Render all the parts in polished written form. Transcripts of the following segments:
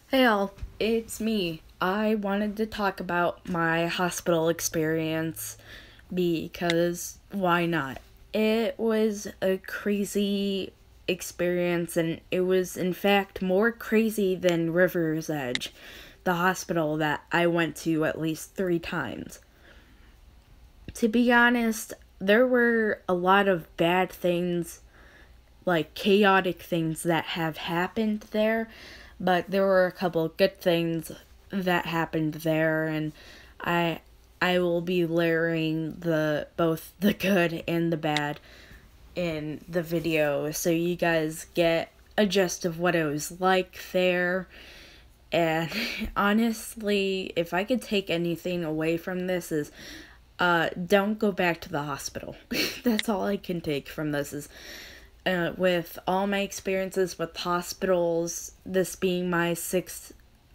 Hey all, it's me. I wanted to talk about my hospital experience because why not? It was a crazy experience, and it was in fact more crazy than River's Edge, the hospital that I went to at least 3 times. To be honest, there were a lot of bad things, like chaotic things that have happened there, but there were a couple of good things that happened there, and I I will be layering the both the good and the bad in the video so you guys get a gist of what it was like there. And honestly, if I could take anything away from this is don't go back to the hospital. That's all I can take from this is with all my experiences with hospitals, this being my sixth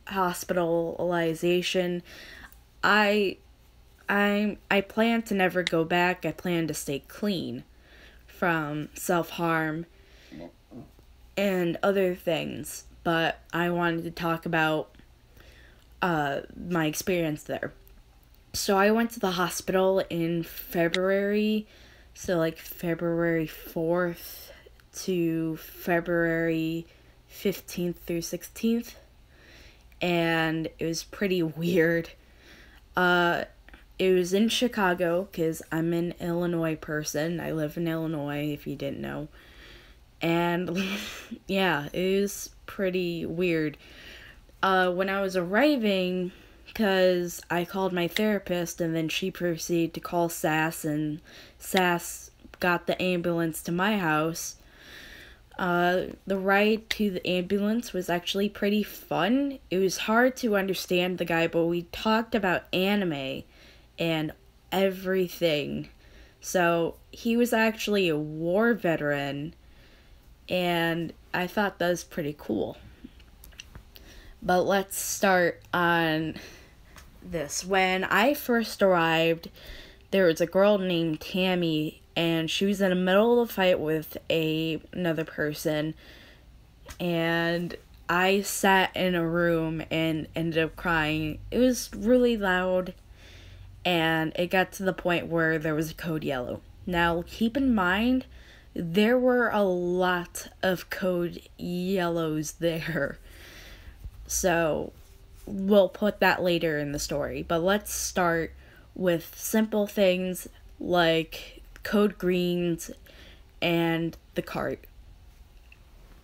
hospitalization, I I plan to never go back. I plan to stay clean from self-harm and other things. But I wanted to talk about my experience there. So I went to the hospital in February, so like February 4th to February 15th through 16th, and it was pretty weird. Uh, it was in Chicago because I'm an Illinois person. I live in Illinois, if you didn't know. And yeah, it was pretty weird. When I was arriving, because I called my therapist and then she proceeded to call SAS, and SAS got the ambulance to my house. The ride to the ambulance was actually pretty fun. It was hard to understand the guy, but we talked about anime and everything. So he was actually a war veteran, and I thought that was pretty cool. But let's start on this. When I first arrived, there was a girl named Tammy, and she was in the middle of a fight with another person, and I sat in a room and ended up crying. It was really loud, and it got to the point where there was a code yellow. Now, keep in mind, there were a lot of code yellows there. So, we'll put that later in the story. But let's start with simple things like code greens and the cart.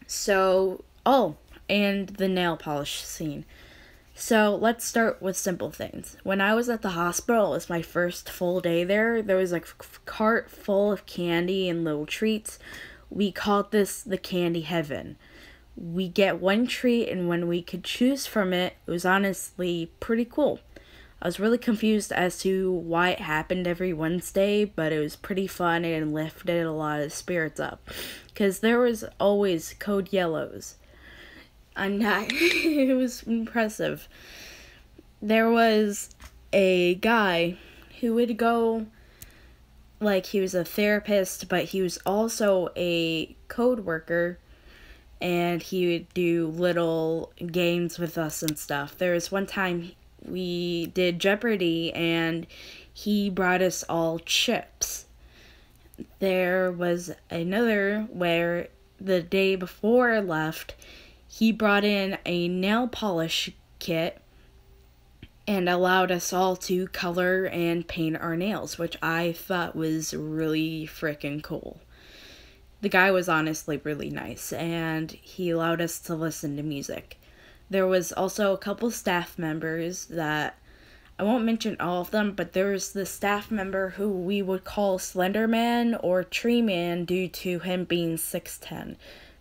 So, and the nail polish scene. So, let's start with simple things. When I was at the hospital, it was my first full day there. There was a cart full of candy and little treats. We called this the candy heaven. We get one treat, and when we could choose from it, it was honestly pretty cool. I was really confused as to why it happened every Wednesday, but it was pretty fun and lifted a lot of spirits up. Because there was always code yellows. I'm not, it was impressive. There was a guy who would go, like he was a therapist, but he was also a code worker, and he would do little games with us and stuff. There was one time we did Jeopardy, and he brought us all chips. There was another where the day before I left, he brought in a nail polish kit and allowed us all to color and paint our nails, which I thought was really freaking cool. The guy was honestly really nice, and he allowed us to listen to music. There was also a couple staff members that, I won't mention all of them, but there was the staff member who we would call Slenderman or Tree Man due to him being 6'10".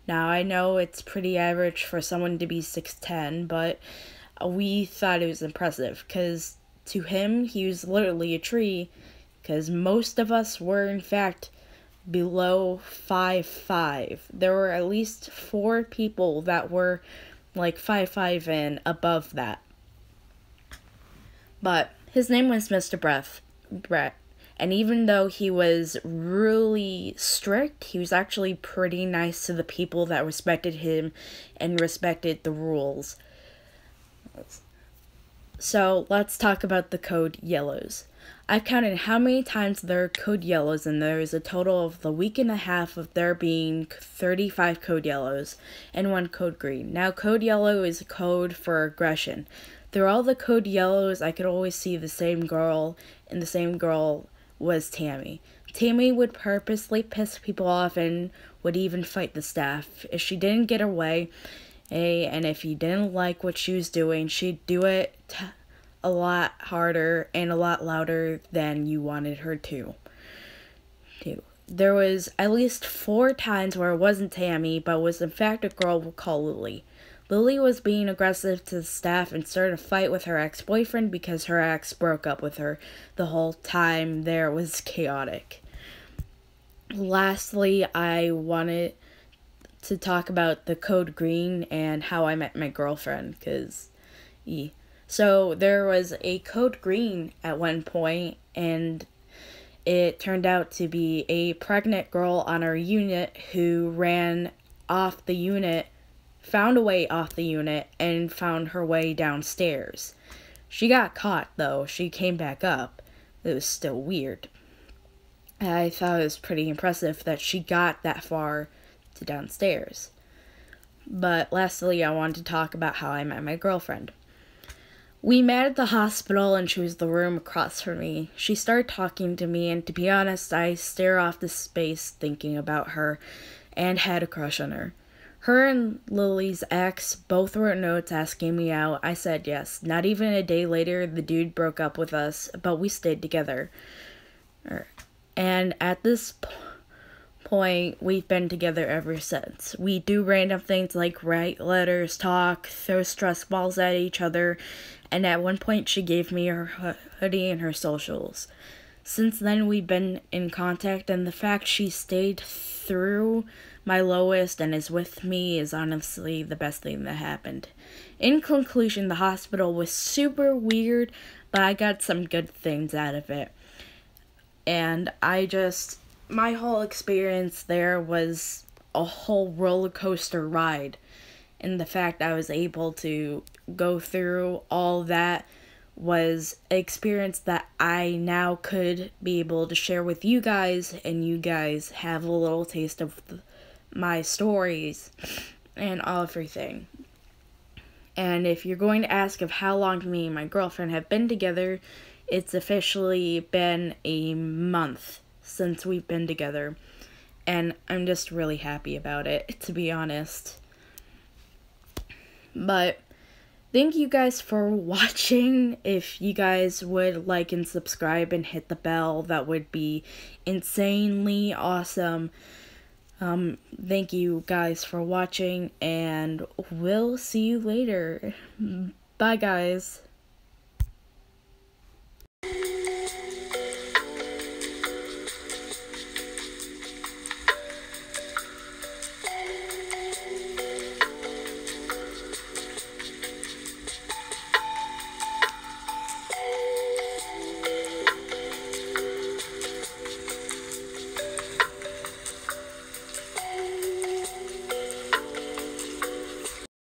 Now, I know it's pretty average for someone to be 6'10", but we thought it was impressive, because to him, he was literally a tree, because most of us were, in fact, below 5'5". There were at least 4 people that were like 5'5" and above that. But his name was Mr. Brett. And even though he was really strict, he was actually pretty nice to the people that respected him and respected the rules. So let's talk about the code yellows. I've counted how many times there are code yellows, and there is a total of the week and a half of there being 35 code yellows and 1 code green. Now, code yellow is a code for aggression. Through all the code yellows, I could always see the same girl, and the same girl was Tammy. Tammy would purposely piss people off and would even fight the staff. If she didn't get her way, and if you didn't like what she was doing, she'd do it a lot harder and a lot louder than you wanted her to. There was at least 4 times where it wasn't Tammy, but was in fact a girl we'll call Lily. Lily was being aggressive to the staff and started a fight with her ex-boyfriend because her ex broke up with her. The whole time there was chaotic. Lastly, I wanted to talk about the code green and how I met my girlfriend, So there was a code green at one point, and it turned out to be a pregnant girl on our unit who ran off the unit, found a way off the unit, and found her way downstairs. She got caught, though. She came back up. It was still weird. I thought it was pretty impressive that she got that far to downstairs. But lastly, I wanted to talk about how I met my girlfriend. We met at the hospital, and she was the room across from me. She started talking to me, and to be honest, I stared off the space thinking about her and had a crush on her. Her and Lily's ex both wrote notes asking me out. I said yes. Not even a day later, the dude broke up with us, but we stayed together. And at this point, we've been together ever since. We do random things like write letters, talk, throw stress balls at each other, and at one point she gave me her hoodie and her socials. Since then, we've been in contact, and the fact she stayed through my lowest and is with me is honestly the best thing that happened. In conclusion, the hospital was super weird, but I got some good things out of it. And my whole experience there was a whole roller coaster ride. And the fact I was able to go through all that was an experience that I now could be able to share with you guys, and you guys have a little taste of my stories and everything. And if you're going to ask of how long me and my girlfriend have been together, it's officially been a month since we've been together. And I'm just really happy about it, to be honest. But thank you guys for watching. If you guys would like and subscribe and hit the bell, that would be insanely awesome. Thank you guys for watching, and we'll see you later. Bye, guys.